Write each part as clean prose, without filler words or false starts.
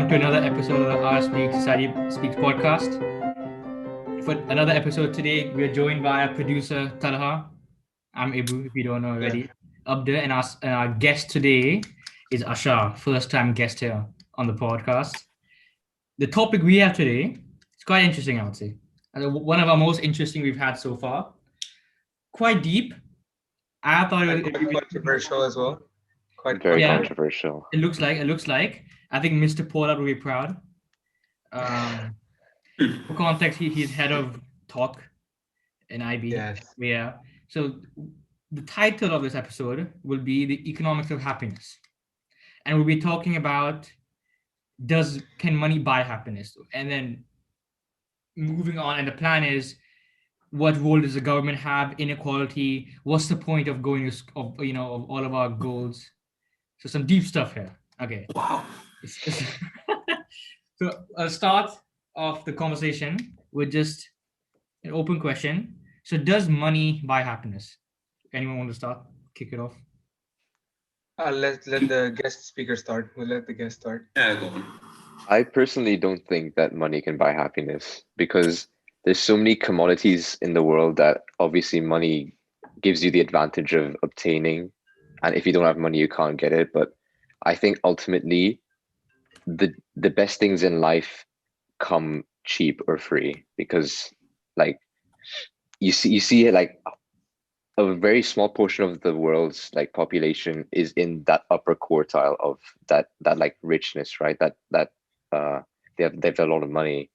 to another episode of the RSP Society Speaks podcast. For another episode today, we are joined by our producer, Talha. I'm Ibrahim, if you don't know Yeah. already. Abdur, and our guest today is Ashar, first time guest here on the podcast. The topic we have today is quite interesting, I would say. One of our most interesting we've had so far. Quite deep. I thought And it quite would controversial as well. Quite Very Yeah. controversial. It looks like. I think Mr. Pollard will be proud. For context, he's head of talk in IB. Yes. Yeah. So the title of this episode will be The Economics of Happiness. And we'll be talking about can money buy happiness? And then moving on, and the plan is what role does the government have? Inequality. What's the point of going of all of our goals? So some deep stuff here. Okay. Wow. So I'll start off the conversation with just an open question. So does money buy happiness? Anyone want to start? Kick it off. Let the guest speaker start. We'll let the guest start. Yeah, go on. I personally don't think that money can buy happiness because there's so many commodities in the world that obviously money gives you the advantage of obtaining. And if you don't have money, you can't get it. But I think ultimately the best things in life come cheap or free because like you see like a very small portion of the world's like population is in that upper quartile of that like richness, right? That they have a lot of money,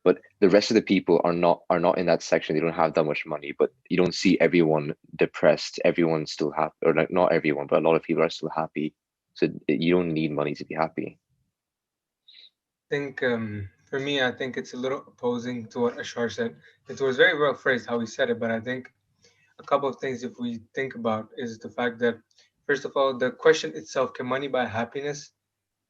but the rest of the people are not in that section. They don't have that much money, but you don't see everyone depressed. Everyone's still happy, or like not everyone, but a lot of people are still happy. So you don't need money to be happy. I think for me, I think it's a little opposing to what Ashar said. It was very well phrased how he said it, but I think a couple of things if we think about is the fact that first of all, the question itself, can money buy happiness,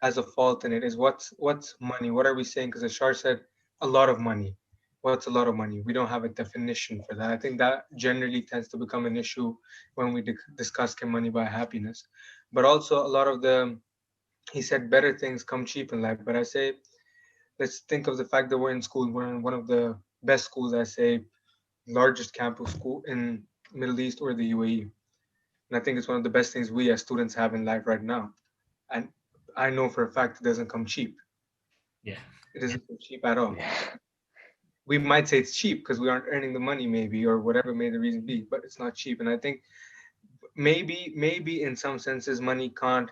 has a fault in it. Is what's money? What are we saying? Because Ashar said a lot of money. What's a lot of money? We don't have a definition for that. I think that generally tends to become an issue when we discuss can money buy happiness. But also a lot of he said better things come cheap in life. But I say, let's think of the fact that we're in school. We're in one of the best schools, I say, largest campus school in Middle East or the UAE. And I think it's one of the best things we as students have in life right now. And I know for a fact it doesn't come cheap. Yeah. It doesn't come cheap at all. Yeah. We might say it's cheap because we aren't earning the money maybe, or whatever may the reason be, but it's not cheap. And I think maybe in some senses money can't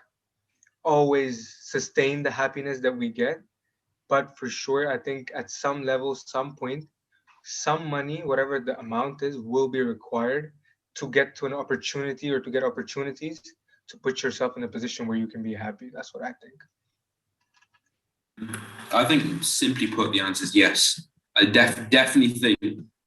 always sustain the happiness that we get. But for sure, I think at some level, some point, some money, whatever the amount is, will be required to get to an opportunity or to get opportunities to put yourself in a position where you can be happy. That's what I think. I think simply put, the answer is yes. I definitely think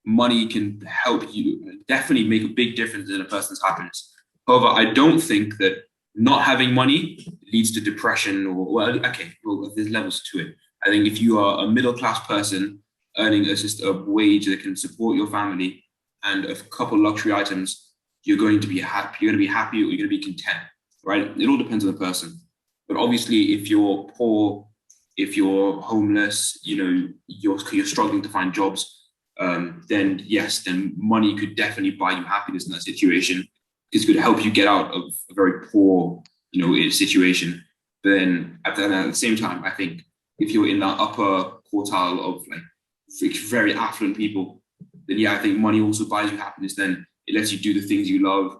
money can help you, definitely make a big difference in a person's happiness. However, I don't think that not having money leads to depression there's levels to it. I think if you are a middle-class person earning just a wage that can support your family and a couple luxury items, you're going to be happy. You're going to be happy, or you're going to be content, right? It all depends on the person. But obviously, if you're poor, if you're homeless, you're struggling to find jobs, then money could definitely buy you happiness in that situation. It could help you get out of a very poor, situation. But then at the same time, I think if you're in that upper quartile of like very affluent people, then I think money also buys you happiness. Then it lets you do the things you love.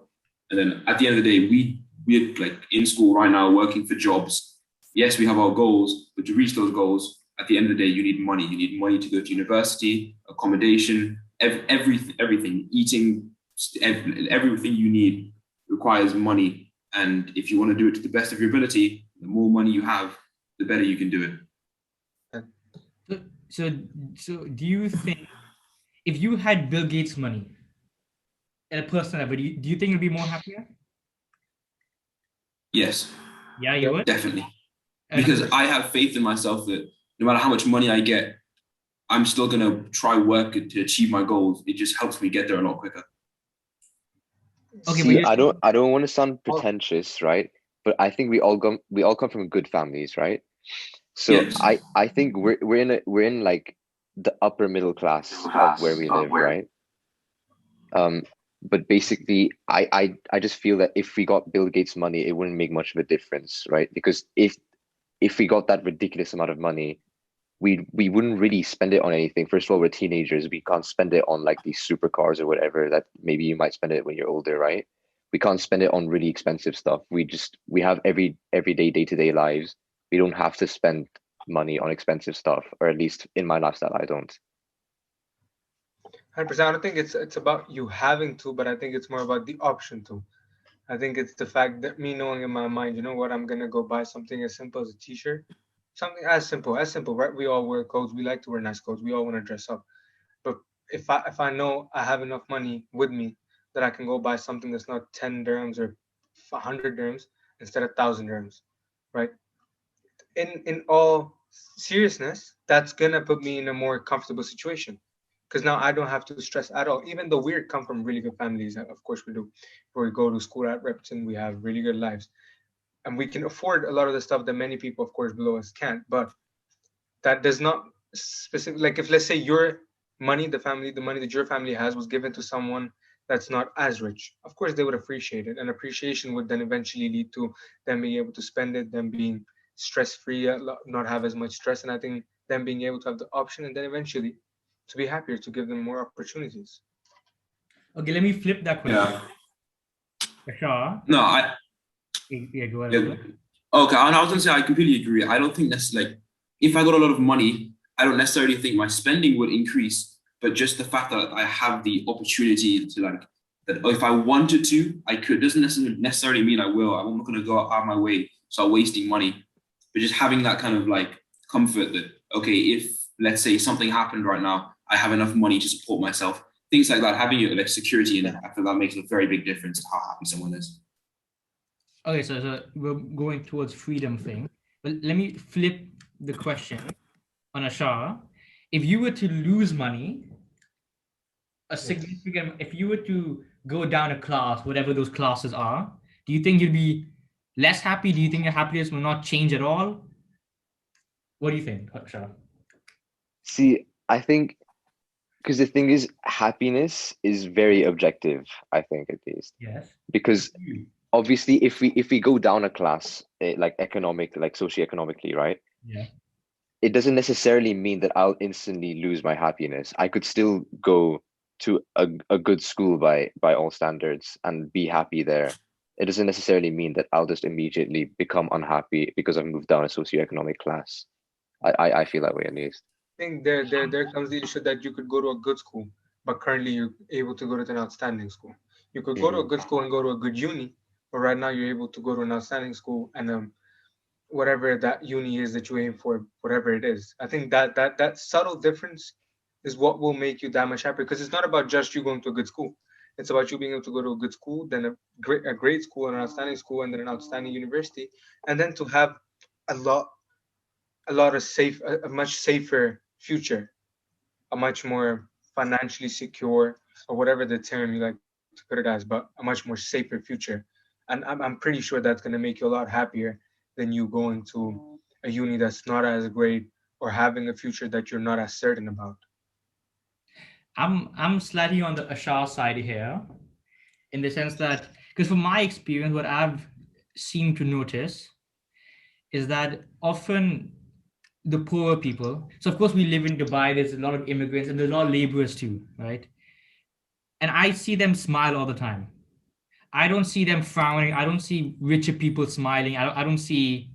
And then at the end of the day, we're like in school right now, working for jobs. Yes, we have our goals, but to reach those goals, at the end of the day, you need money. You need money to go to university, accommodation, everything, eating, everything you need requires money. And if you want to do it to the best of your ability, the more money you have, the better you can do it. So do you think if you had Bill Gates' money at a personal level, do you think you'd be more happier? Yes. Yeah, you would? Definitely. Because I have faith in myself that no matter how much money I get, I'm still going to try work to achieve my goals. It just helps me get there a lot quicker. Okay, See, but I don't want to sound pretentious, right? But I think we all come from good families, right? So Yes. I think we're in like the upper middle class of where we live, right? But basically, I just feel that if we got Bill Gates money, it wouldn't make much of a difference, right? Because if we got that ridiculous amount of money, we wouldn't really spend it on anything. First of all, we're teenagers. We can't spend it on like these supercars or whatever that maybe you might spend it when you're older, right? We can't spend it on really expensive stuff. We have everyday day-to-day lives. We don't have to spend money on expensive stuff, or at least in my lifestyle, I don't. 100%. I don't think it's about you having to, but I think it's more about the option to. I think it's the fact that me knowing in my mind, you know what, I'm gonna go buy something as simple as a t-shirt, something as simple, right? We all wear coats. We like to wear nice coats. We all want to dress up. But if I know I have enough money with me that I can go buy something that's not 10 dirhams or 100 dirhams instead of 1,000 dirhams, right? In all seriousness, that's gonna put me in a more comfortable situation because now I don't have to stress at all. Even though we come from really good families, of course we do. Where we go to school at Repton, we have really good lives, and we can afford a lot of the stuff that many people, of course, below us can't. But that does not specific. Like if let's say your money, the money that your family has, was given to someone that's not as rich, of course they would appreciate it, and appreciation would then eventually lead to them being able to spend it, them being stress free, not have as much stress, and I think them being able to have the option, and then eventually to be happier, to give them more opportunities. Okay, let me flip that question. Yeah. Ashar, No, I yeah, go ahead. yeah. Okay, and I was gonna say I completely agree. I don't think that's like if I got a lot of money, I don't necessarily think my spending would increase, but just the fact that I have the opportunity to like that if I wanted to, I could. Doesn't necessarily mean I will. I'm not gonna go out of my way, start wasting money. But just having that kind of like comfort that okay, if let's say something happened right now, I have enough money to support myself. Things like that, having like security in it, I feel that makes a very big difference to how happy someone is. Okay, so we're going towards freedom thing. But let me flip the question on Ashar. If you were to lose money, a significant, if you were to go down a class, whatever those classes are, do you think you'd be less happy? Do you think your happiness will not change at all? What do you think, Ashar? See, I think because the thing is, happiness is very objective, I think at least. Yes. Because obviously if we go down a class, like economic, like socioeconomically, right? Yeah. It doesn't necessarily mean that I'll instantly lose my happiness. I could still go to a good school by all standards and be happy there. It doesn't necessarily mean that I'll just immediately become unhappy because I've moved down a socioeconomic class. I feel that way at least. I think there comes the issue that you could go to a good school, but currently you're able to go to an outstanding school. You could go to a good school and go to a good uni, but right now you're able to go to an outstanding school and whatever that uni is that you aim for, whatever it is. I think that subtle difference is what will make you that much happier because it's not about just you going to a good school. It's about you being able to go to a good school, then a great school, an outstanding school, and then an outstanding university, and then to have a lot a much safer future, a much more financially secure, or whatever the term you like to put it as, but a much more safer future. And I'm pretty sure that's going to make you a lot happier than you going to a uni that's not as great or having a future that you're not as certain about. I'm slightly on the Ashar side here, in the sense that because from my experience, what I've seemed to notice is that often the poorer people. So of course we live in Dubai. There's a lot of immigrants and there's a lot of laborers too, right? And I see them smile all the time. I don't see them frowning. I don't see richer people smiling. I don't see.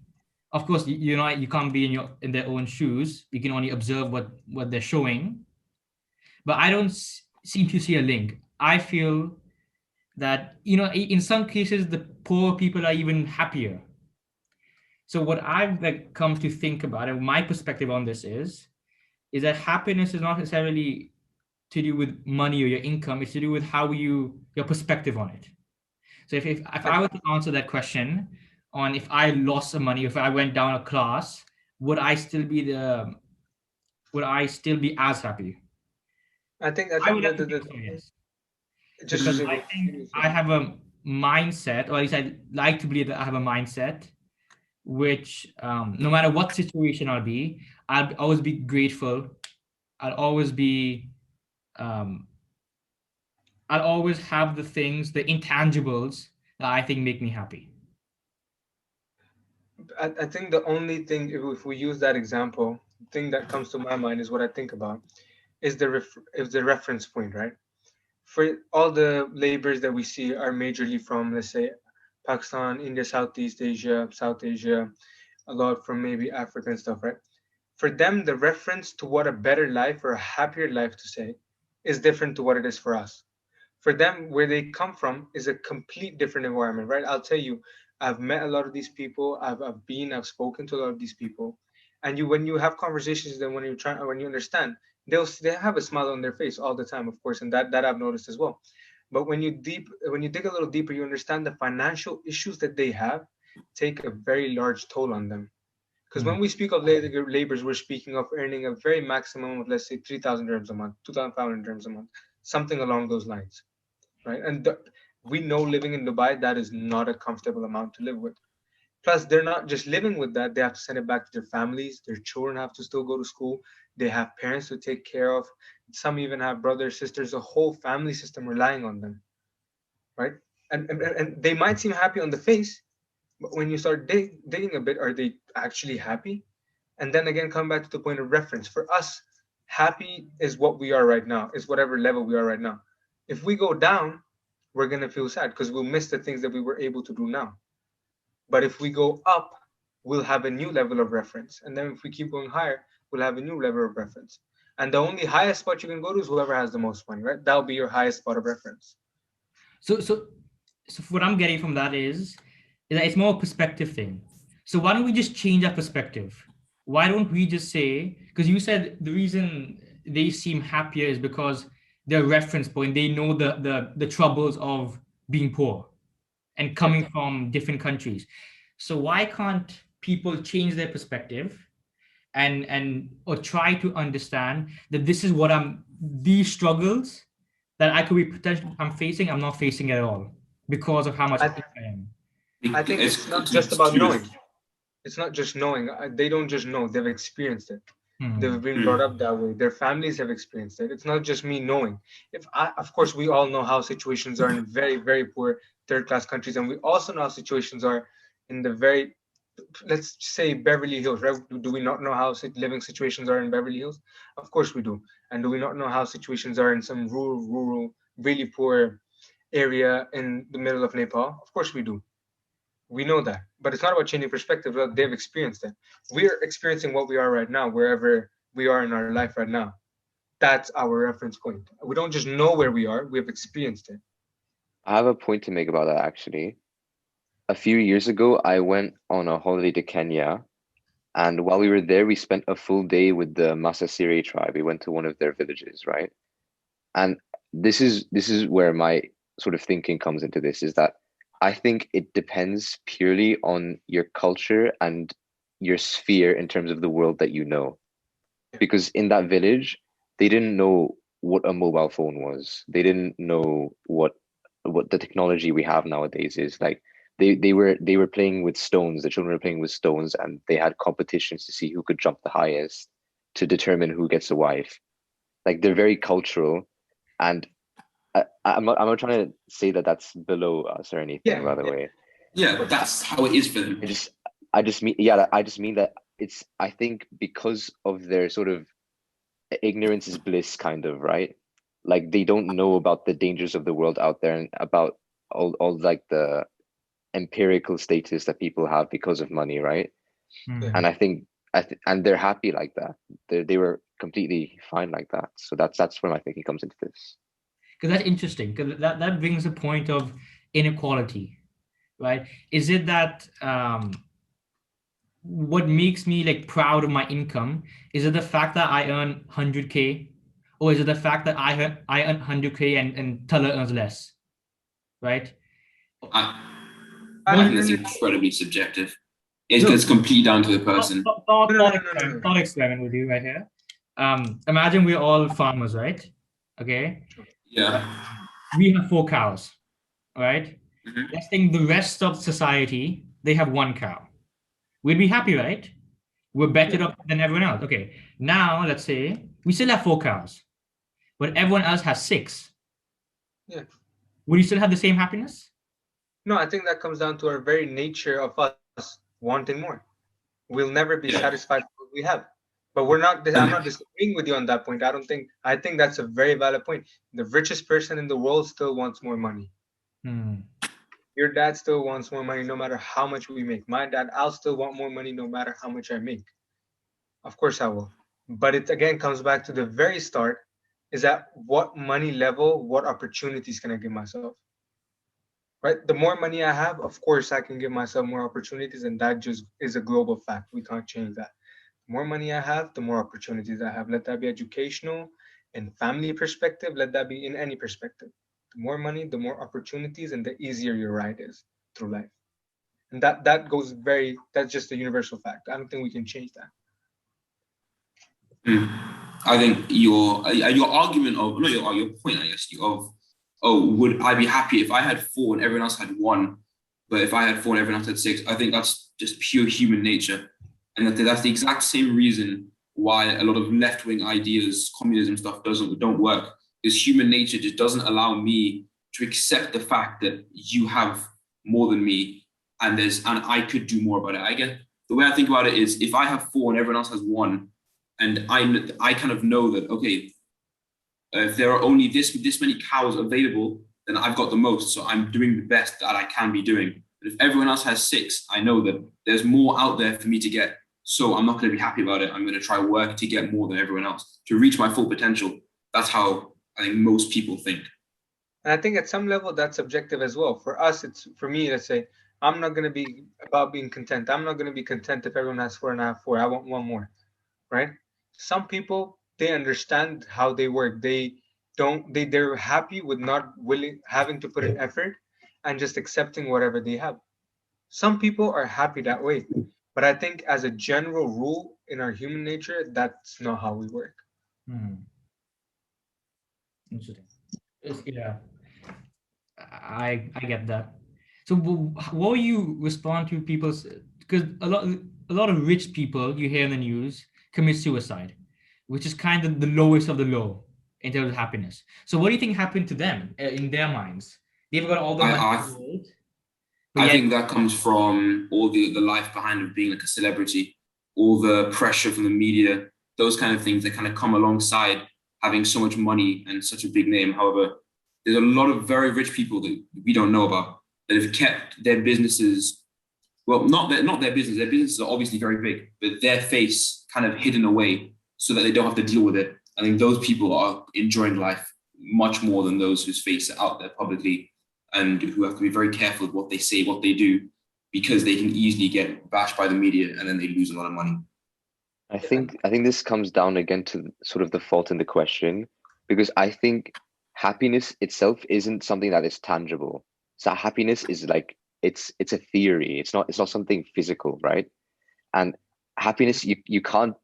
Of course, you know you can't be in their own shoes. You can only observe what they're showing. But I don't seem to see a link. I feel that in some cases the poor people are even happier. So what I've like come to think about, and my perspective on this is that happiness is not necessarily to do with money or your income. It's to do with how your perspective on it. So if I were to answer that question on if I lost some money, if I went down a class, would I still be as happy? I I think would have to the think so, yes. just Because I think I have a mindset, or at least I like to believe that I have a mindset which no matter what situation I'll always be grateful. I'll always be um, I'll always have the things, the intangibles that I think make me happy. I think the only thing, if we use that example, the thing that comes to my mind is what I think about is the reference point, right? For all the labors that we see are majorly from, let's say, Pakistan, India, Southeast Asia, South Asia, a lot from maybe Africa and stuff, right? For them, the reference to what a better life or a happier life to say is different to what it is for us. For them, where they come from is a complete different environment, right? I'll tell you, I've met a lot of these people. I've spoken to a lot of these people, and when you have conversations with them, when you understand, they have a smile on their face all the time, of course, and that I've noticed as well. But when you dig a little deeper, you understand the financial issues that they have take a very large toll on them. Because Hmm. when we speak of labors, we're speaking of earning a very maximum of, let's say, 3,000 dirhams a month, 2,500 dirhams a month, something along those lines, right? We know living in Dubai, that is not a comfortable amount to live with. Plus, they're not just living with that, they have to send it back to their families. Their children have to still go to school. They have parents to take care of. Some even have brothers, sisters, a whole family system relying on them, right? And they might seem happy on the face, but when you start digging a bit, are they actually happy? And then again, come back to the point of reference. For us, happy is what we are right now, is whatever level we are right now. If we go down, we're going to feel sad because we'll miss the things that we were able to do now. But if we go up, we'll have a new level of reference. And then if we keep going higher, we'll have a new level of reference. And the only highest spot you can go to is whoever has the most money, right? That'll be your highest spot of reference. So, so, so what I'm getting from that is that it's more a perspective thing. So why don't we just change our perspective? Why don't we just say, because you said the reason they seem happier is because their reference point, they know the troubles of being poor and Yeah. coming from different countries. So why can't people change their perspective and or try to understand that this is what these struggles that I could be potentially I'm facing, I'm not facing at all because of how much I, I am. I think It's it's not to, just about to do knowing. It's not just knowing. They don't just know, they've experienced it. They've Hmm. been brought up that way. Their families have experienced it. It's not just me knowing. Of course, we all know how situations are in very, very poor third class countries, and we also know how situations are in the very, let's say, Beverly Hills, right? Do we not know how living situations are in Beverly Hills? Of course we do. And do we not know how situations are in some rural, really poor area in the middle of Nepal? Of course we do. We know that, but it's not about changing perspective. They've experienced it. We're experiencing what we are right now, wherever we are in our life right now. That's our reference point. We don't just know where we are, we have experienced it. I have a point to make about that actually. A few years ago, I went on a holiday to Kenya, and while we were there, we spent a full day with the Masasiri tribe. We went to one of their villages, right? And this is where my sort of thinking comes into this, is that I think it depends purely on your culture and your sphere in terms of the world that you know. Because in that village, they didn't know what a mobile phone was. They didn't know what the technology we have nowadays is. Like they were playing with stones. The children were playing with stones, and they had competitions to see who could jump the highest to determine who gets a wife. Like they're very cultural, and I'm not trying to say that that's below us or anything, Yeah, by the yeah, way. yeah, that's how it is for them. I just I just mean, yeah, I just mean that it's, I think because of their sort of ignorance is bliss kind of, right? Like they don't know about the dangers of the world out there and about all like the empirical status that people have because of money, right? yeah. And I think and they're happy like that. They were completely fine like that. So that's where my thinking comes into this. Because that's interesting. Because that brings a point of inequality, right? Is it that what makes me like proud of my income? Is it the fact that I earn 100K, or is it the fact that I earn 100K and Talha earns less, right? I, What I do think you, that's No, incredibly subjective. It's, no, it's completely down to the person. thought, no, no, thought no, no, no, experiment, no. thought experiment with you right here. Imagine we're all farmers, right? Okay. Yeah. We have 4 cows, all right? Mhm. Let's think the rest of society, they have 1 cow. we'd be happy, right? We're better off than everyone else. Okay, now let's say we still have 4 cows, but everyone else has 6. Yeah. Would you still have the same happiness? No, I think that comes down to our very nature of us wanting more. We'll never be satisfied with what we have. But I'm not disagreeing with you on that point. I think that's a very valid point. The richest person in the world still wants more money. Hmm. Your dad still wants more money no matter how much we make. My dad, I'll still want more money no matter how much I make. Of course I will. But it again comes back to the very start, is at what money level, what opportunities can I give myself? Right? The more money I have, of course I can give myself more opportunities, and that just is a global fact. We can't change that. The more money I have, the more opportunities I have. Let that be educational and family perspective, let that be in any perspective. The more money, the more opportunities, and the easier your ride is through life. And that's just a universal fact. I don't think we can change that. I think your argument of not your point, I guess, of would I be happy if I had 4 and everyone else had 1, but if I had 4 and everyone else had 6, I think that's just pure human nature, and that's the exact same reason why a lot of left-wing ideas, communism stuff don't work. Because human nature just doesn't allow me to accept the fact that you have more than me, and I could do more about it. I guess the way I think about it is if I have 4 and everyone else has 1. And I kind of know that, okay, if there are only this many cows available, then I've got the most. So I'm doing the best that I can be doing. But if everyone else has 6, I know that there's more out there for me to get. So I'm not going to be happy about it. I'm going to try work to get more than everyone else, to reach my full potential. That's how I think most people think. And I think at some level that's subjective as well. For me, let's say, I'm not going to be about being content. I'm not going to be content if everyone has 4 and I have 4. I want 1 more, right? Some people, they understand how they work. They're happy with not having to put in effort and just accepting whatever they have. Some people are happy that way. But I think as a general rule in our human nature, that's not how we work. Hmm. Interesting. Yeah, I get that. So what you respond to people's, because a lot of rich people you hear in the news commit suicide, which is kind of the lowest of the low in terms of happiness. So what do you think happened to them in their minds? They've got all the money in the world, but I yet, think that comes from all the life behind of being like a celebrity, all the pressure from the media, those kind of things that kind of come alongside having so much money and such a big name. However, there's a lot of very rich people that we don't know about that have kept their businesses, well, not their business. Their businesses are obviously very big, but their face kind of hidden away so that they don't have to deal with it. I think those people are enjoying life much more than those whose face are out there publicly and who have to be very careful of what they say, what they do, because they can easily get bashed by the media and then they lose a lot of money. I think this comes down again to sort of the fault in the question, because I think happiness itself isn't something that is tangible. So happiness is like it's a theory. It's not something physical, right? And happiness you can't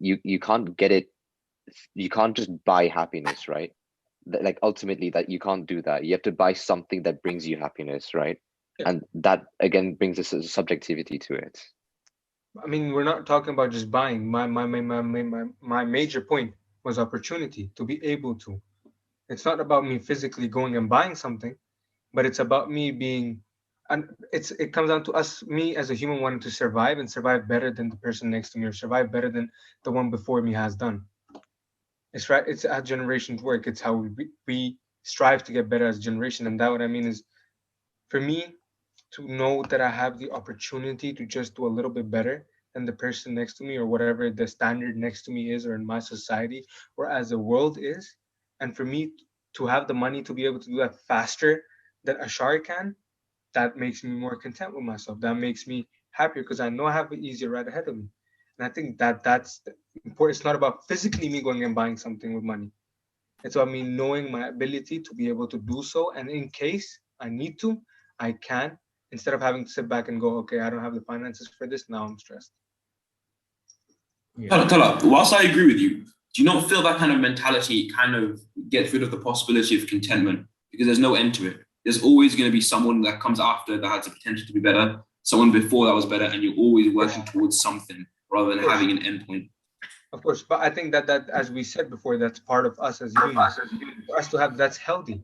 get it. You can't just buy happiness, right? Like ultimately that you can't do that. You have to buy something that brings you happiness, right? Yeah. And that again brings us a subjectivity to it. I mean, we're not talking about just buying. My major point was opportunity to be able to. It's not about me physically going and buying something, but it's about me being, and it comes down to me as a human wanting to survive and survive better than the person next to me or survive better than the one before me has done. It's right. It's how generations work. It's how we strive to get better as a generation. And that what I mean is, for me, to know that I have the opportunity to just do a little bit better than the person next to me or whatever the standard next to me is or in my society or as the world is. And for me to have the money to be able to do that faster than Ashar can, that makes me more content with myself. That makes me happier because I know I have an easier ride ahead of me. And I think that's important. It's not about physically me going and buying something with money. It's about me knowing my ability to be able to do so. And in case I need to, I can, instead of having to sit back and go, okay, I don't have the finances for this. Now I'm stressed. yeah. Talha, whilst I agree with you, do you not feel that kind of mentality kind of gets rid of the possibility of contentment because there's no end to it? There's always going to be someone that comes after that has the potential to be better, someone before that was better, and you're always working towards something rather than having an endpoint. Of course, but I think that as we said before, that's part of us as humans. For us to have that's healthy.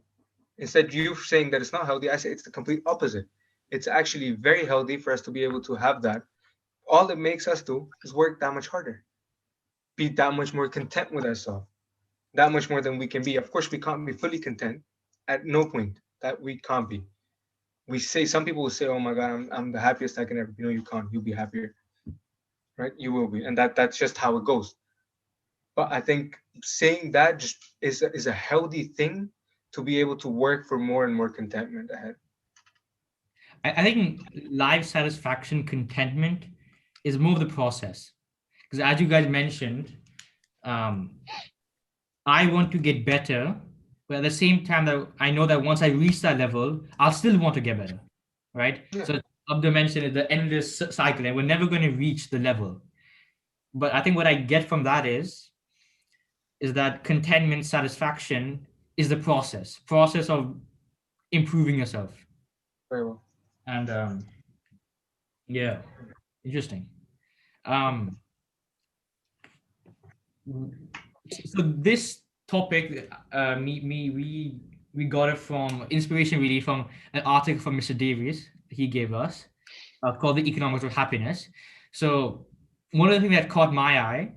Instead, you saying that it's not healthy, I say it's the complete opposite. It's actually very healthy for us to be able to have that. All it makes us do is work that much harder, be that much more content with ourselves, that much more than we can be. Of course, we can't be fully content at no point that we can't be. We say, some people will say, "Oh my God, I'm the happiest I can ever be." No, you can't. You'll be happier, right? You will be, and that's just how it goes. But I think saying that just is a healthy thing to be able to work for more and more contentment ahead. I think life satisfaction, contentment is more of the process. Because as you guys mentioned, um, I want to get better, but at the same time that I know that once I reach that level, I'll still want to get better, right? Yeah. So Abdur mentioned is the endless cycle, and we're never going to reach the level. But I think what I get from that is that contentment, satisfaction is the process of improving yourself. Very well. And yeah, interesting. Um, so this topic, we got it from inspiration really from an article from Mr. Davies he gave us called The Economics of Happiness. So one of the things that caught my eye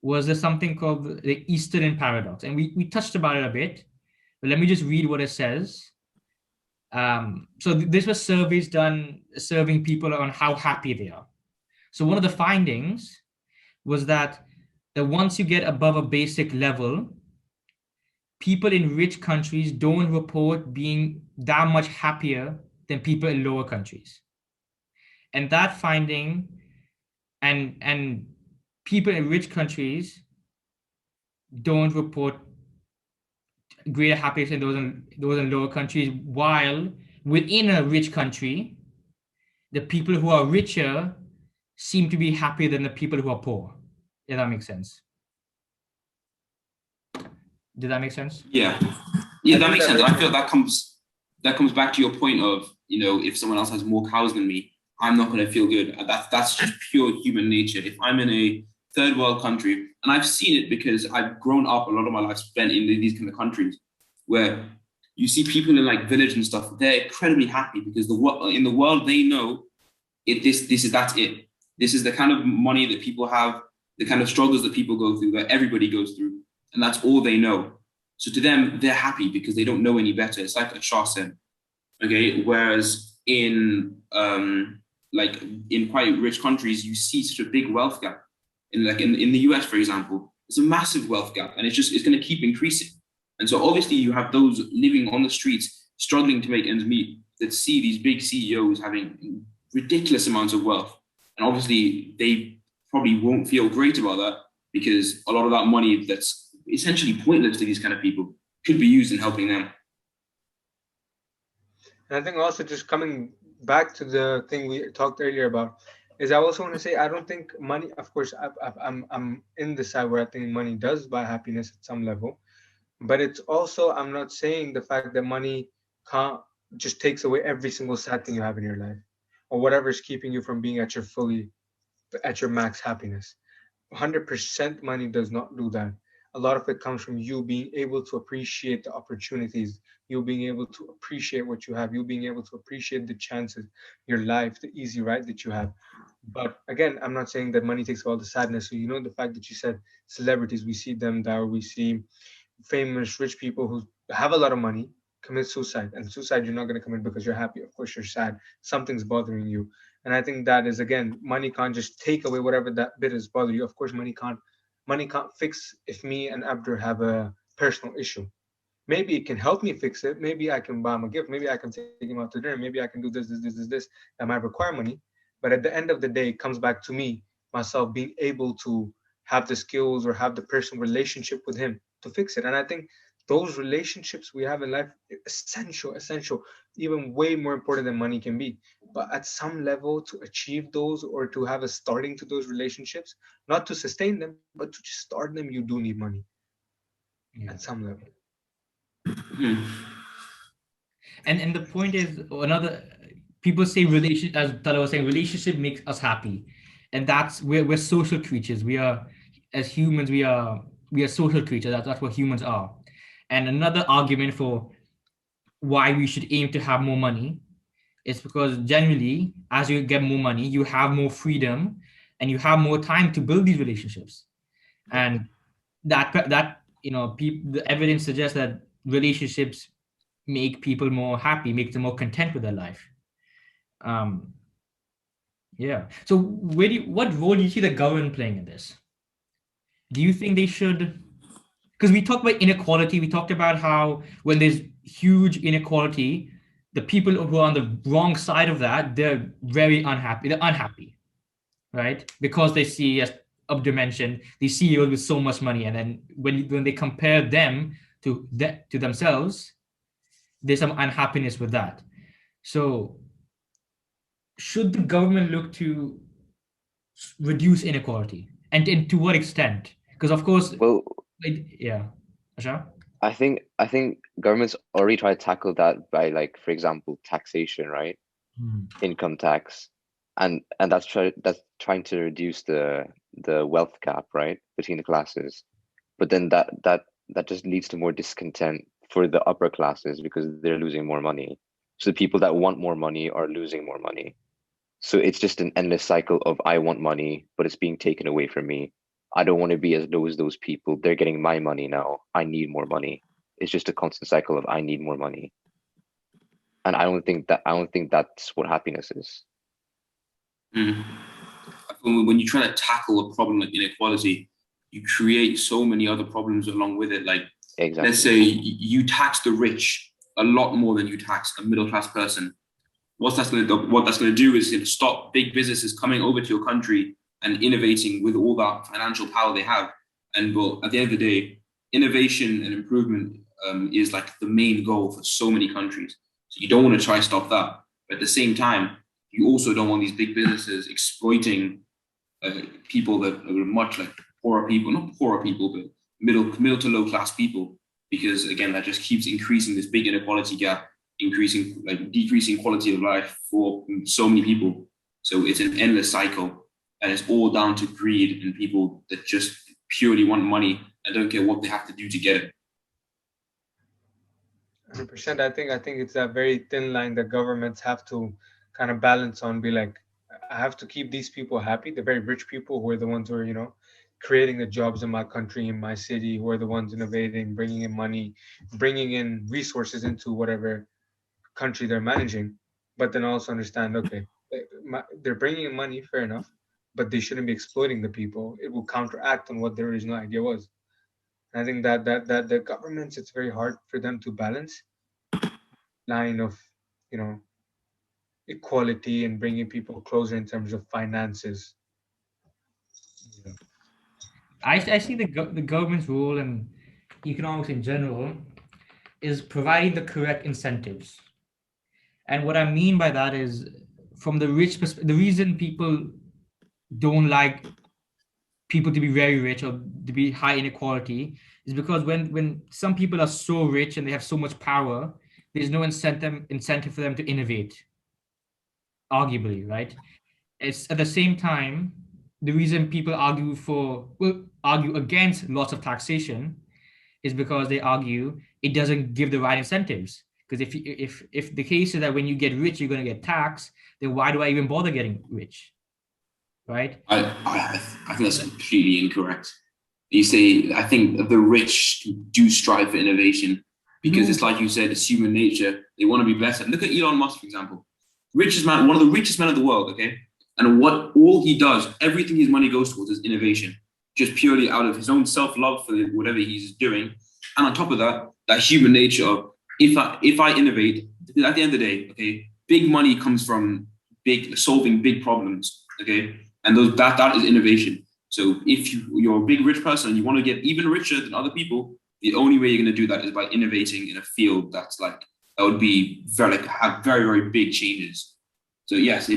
was there something called the Easterlin Paradox, and we touched about it a bit, but let me just read what it says. So this was surveys done serving people on how happy they are. So one of the findings was that once you get above a basic level, people in rich countries don't report being that much happier than people in lower countries. And that finding, and people in rich countries don't report greater happiness than those in lower countries, while within a rich country, the people who are richer seem to be happier than the people who are poor. If that makes sense. Did that make sense? Yeah, that makes sense. I feel that comes back to your point of, if someone else has more cows than me, I'm not going to feel good. That's just pure human nature. If I'm in a third world country, and I've seen it because I've grown up a lot of my life spent in these kind of countries where you see people in like village and stuff, they're incredibly happy because in the world they know that's it. This is the kind of money that people have, the kind of struggles that people go through, that everybody goes through, and that's all they know. So to them, they're happy because they don't know any better. It's like Ashar said, okay. Whereas in quite rich countries, you see such a big wealth gap. In the US, for example, it's a massive wealth gap, and it's going to keep increasing. And so obviously you have those living on the streets struggling to make ends meet that see these big CEOs having ridiculous amounts of wealth, and obviously they probably won't feel great about that because a lot of that money that's essentially pointless to these kind of people could be used in helping them. And I think also just coming back to the thing we talked earlier about is I also want to say I don't think money. Of course, I'm in the side where I think money does buy happiness at some level, but it's also I'm not saying the fact that money can't just takes away every single sad thing you have in your life or whatever is keeping you from being at your max happiness. 100% money does not do that. A lot of it comes from you being able to appreciate the opportunities, you being able to appreciate what you have, you being able to appreciate the chances, your life, the easy ride that you have. But again, I'm not saying that money takes all the sadness. So, the fact that you said celebrities, we see them there, we see famous rich people who have a lot of money commit suicide. And suicide, you're not going to commit because you're happy. Of course, you're sad. Something's bothering you. And I think that is, again, money can't just take away whatever that bit is bothering you. Of course, money can't fix if me and Abdur have a personal issue. Maybe it can help me fix it. Maybe I can buy him a gift. Maybe I can take him out to dinner. Maybe I can do this that might require money. But at the end of the day, it comes back to me, myself, being able to have the skills or have the personal relationship with him to fix it. And I think those relationships we have in life essential, even way more important than money can be. But at some level, to achieve those or to have a starting to those relationships, not to sustain them, but to just start them, you do need money at some level. And the point is another people say relation, as Talha was saying, relationship makes us happy, and that's we're social creatures. We are, as humans, we are social creatures. That's what humans are. And another argument for why we should aim to have more money is because generally, as you get more money, you have more freedom, and you have more time to build these relationships. And that people, the evidence suggests that relationships make people more happy, make them more content with their life. Um, yeah. So what role do you see the government playing in this? Do you think they should? Because we talked about inequality, we talked about how when there's huge inequality, the people who are on the wrong side of that, they're very unhappy. They're unhappy, right? Because they see, as Abdur mentioned, these CEOs with so much money, and then when they compare them to themselves, there's some unhappiness with that. So should the government look to reduce inequality, and to what extent? Because of course, Well, yeah, Ashar? I think governments already try to tackle that by, like, for example, taxation, right? Income tax, and that's trying to reduce the wealth gap, right, between the classes. But then that just leads to more discontent for the upper classes because they're losing more money. So the people that want more money are losing more money. So it's just an endless cycle of I want money, but it's being taken away from me. I don't want to be as low as those people. They're getting my money now. I need more money. It's just a constant cycle of I need more money. And I don't think that's what happiness is. Mm. I feel when you try to tackle a problem like inequality, you create so many other problems along with it. Like, let's say Exactly. you tax the rich a lot more than you tax a middle class person. What that's going to do is to stop big businesses coming over to your country and innovating with all that financial power they have. And well, at the end of the day, innovation and improvement is like the main goal for so many countries. So you don't want to try to stop that, but at the same time, you also don't want these big businesses exploiting people that are much like poorer people, not poorer people, but middle to low class people, because again, that just keeps increasing this big inequality gap, increasing like decreasing quality of life for so many people. So it's an endless cycle, and it's all down to greed and people that just purely want money and don't care what they have to do to get it. 100%. I think it's a very thin line that governments have to kind of balance on. Be like, I have to keep these people happy, the very rich people who are the ones who are creating the jobs in my country, in my city, who are the ones innovating, bringing in money, bringing in resources into whatever country they're managing. But then also understand, okay, they're bringing in money, fair enough, but they shouldn't be exploiting the people. It will counteract on what their original idea was. And I think that the governments, it's very hard for them to balance line of you know equality and bringing people closer in terms of finances. Yeah. I see the government's role in economics in general is providing the correct incentives. And what I mean by that is, from the rich perspective, the reason people don't like people to be very rich or to be high inequality is because when some people are so rich and they have so much power, there's no incentive for them to innovate, arguably, right? It's at the same time, the reason people argue against lots of taxation is because they argue it doesn't give the right incentives. Because if the case is that when you get rich, you're going to get taxed, then why do I even bother getting rich, right? I think that's completely incorrect. You say, I think the rich do strive for innovation because No. it's like you said, it's human nature. They want to be better. Look at Elon Musk, for example, richest man, one of the richest men of the world. Okay, and what all he does, everything his money goes towards is innovation, just purely out of his own self-love for whatever he's doing. And on top of that, that human nature of if I innovate, at the end of the day, okay, big money comes from big solving big problems. Okay, and that is innovation. So if you're a big rich person and you want to get even richer than other people, the only way you're going to do that is by innovating in a field that's like that would be very like have very very big changes. So yes,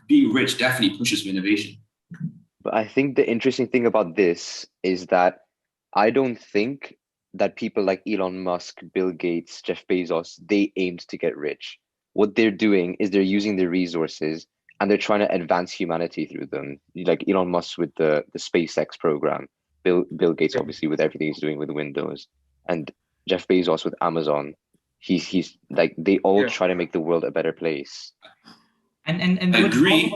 being rich definitely pushes for innovation. But I think the interesting thing about this is that I don't think that people like Elon Musk, Bill Gates, Jeff Bezos, they aimed to get rich. what they're doing is they're using their resources and they're trying to advance humanity through them. Like Elon Musk with the SpaceX program, Bill Gates obviously with everything he's doing with Windows, and Jeff Bezos with Amazon. He's like, they all try to make the world a better place. And I agree.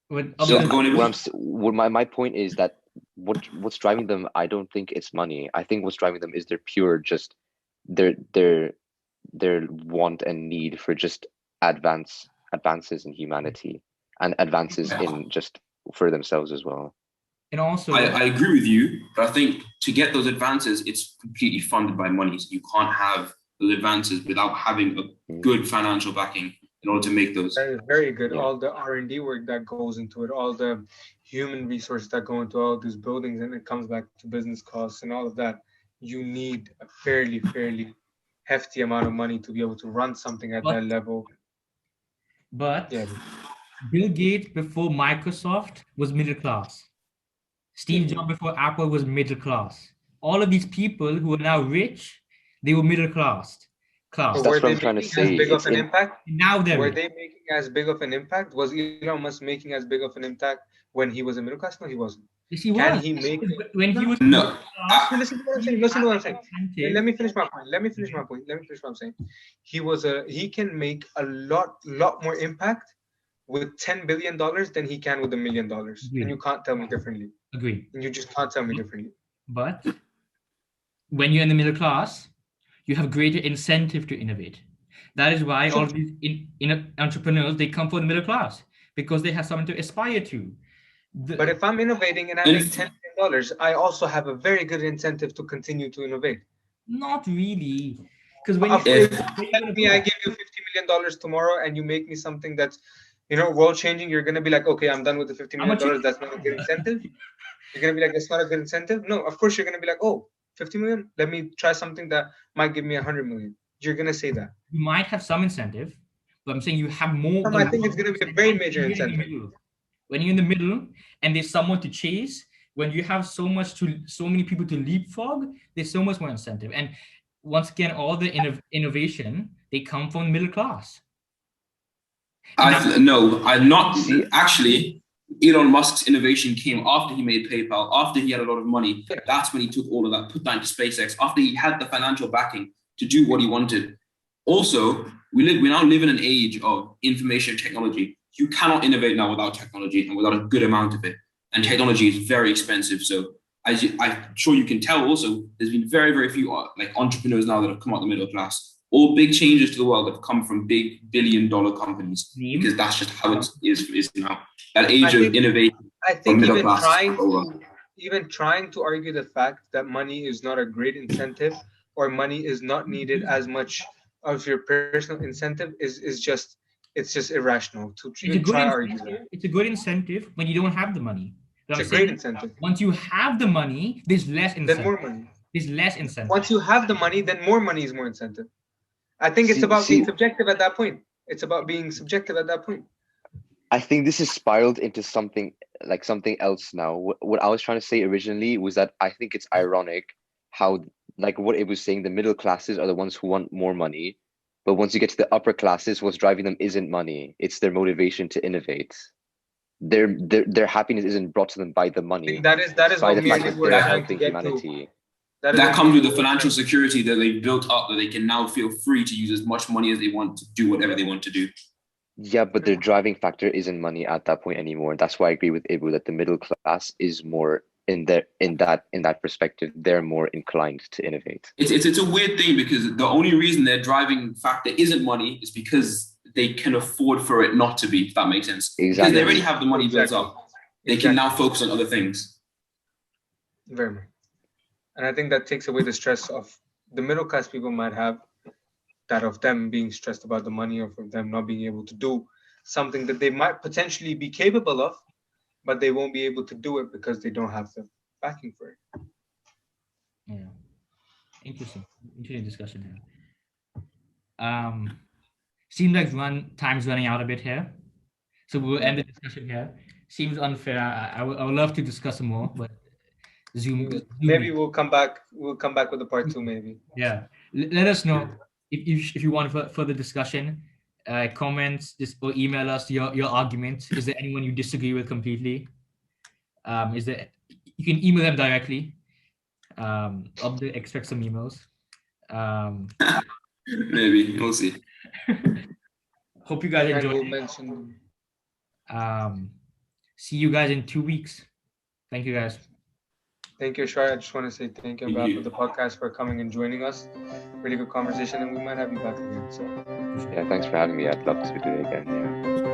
My point is that what's driving them, I don't think it's money. I think what's driving them is their pure just their want and need for just advances in humanity and advances in just for themselves as well. And also, I agree with you, but I think to get those advances, it's completely funded by money. So you can't have those advances without having a good financial backing in order to make those. That is very good. Yeah. All the R&D work that goes into it, all the human resources that go into all these buildings, and it comes back to business costs and all of that. You need a fairly hefty amount of money to be able to run something at that level. But yeah. Bill Gates before Microsoft was middle class. Steve Jobs before Apple was middle class. All of these people who are now rich, they were middle class. So were they making as big of an impact? Now were they making as big of an impact? Was Elon Musk making as big of an impact when he was a middle class? No, he wasn't. Yes, he Can was. he make it? When he was no? Listen to what I'm saying. Listen to what I'm saying. Let me finish my point. Let me finish what I'm saying. He can make a lot more impact with $10 billion than he can with $1 million. And you can't tell me differently. Agree. And you just can't tell me differently. But when you're in the middle class, you have greater incentive to innovate. That is why all of these entrepreneurs, they come from the middle class because they have something to aspire to. But if I'm innovating and I make $10 million, I also have a very good incentive to continue to innovate. Not really. Because when I give you $50 million tomorrow and you make me something that's, world changing, you're going to be like, okay, I'm done with the $50 million. That's not a good incentive. You're going to be like, that's not a good incentive. No, of course you're going to be like, oh, 50 million, let me try something that might give me 100 million. You're going to say that. You might have some incentive, but I'm saying you have more. I think it's going to be a very major incentive. When you're in the middle and there's someone to chase, when you have so many people to leapfrog, there's so much more incentive. And once again, all the innovation, they come from the middle class. I'm not actually. Elon Musk's innovation came after he made PayPal, after he had a lot of money. That's when he took all of that, put that into SpaceX, after he had the financial backing to do what he wanted. Also, we now live in an age of information technology. You cannot innovate now without technology and without a good amount of it. And technology is very expensive. So I'm sure you can tell also, there's been very, very few entrepreneurs now that have come out of the middle class. All big changes to the world have come from big billion-dollar companies because that's just how it is now. That age of innovation. I think even trying to argue the fact that money is not a great incentive or money is not needed as much of your personal incentive is just irrational to even try to argue that. It's a good incentive when you don't have the money. It's a great incentive. Once you have the money, there's less incentive. Then more money. There's less incentive. Once you have the money, then more money is more incentive. I think it's about being subjective at that point. It's about being subjective at that point. I think this is spiraled into something else now. What I was trying to say originally was that I think it's ironic how, like what it was saying, the middle classes are the ones who want more money. But once you get to the upper classes, what's driving them isn't money. It's their motivation to innovate. Their happiness isn't brought to them by the money. That is by the fact that they're helping humanity. That comes with the financial security that they've built up, that they can now feel free to use as much money as they want to do whatever they want to do. Yeah, but their driving factor isn't money at that point anymore. That's why I agree with Ibu that the middle class is more in that perspective. They're more inclined to innovate. It's a weird thing because the only reason their driving factor isn't money is because they can afford for it not to be. If that makes sense. Exactly. Because they already have the money built up. They can now focus on other things. Very much. And I think that takes away the stress of the middle class people might have, that of them being stressed about the money or for them not being able to do something that they might potentially be capable of, but they won't be able to do it because they don't have the backing for it. Yeah. Interesting discussion here. Seems like time's running out a bit here. So we'll end the discussion here. Seems unfair. I would love to discuss more, but Zoom. Maybe we'll come back with a part 2, maybe. Yeah. Let us know if you want further discussion, comments, just or email us your arguments. Is there anyone you disagree with completely? Is there? You can email them directly. Abdur, expect some emails. Maybe we'll see. Hope you guys And enjoyed. we'll mention. See you guys in 2 weeks. Thank you guys. Thank you, Ashar. I just want to say thank you on behalf of the podcast for coming and joining us. Really good conversation, and we might have you back again. So Yeah, thanks for having me. I'd love to do it again. Yeah.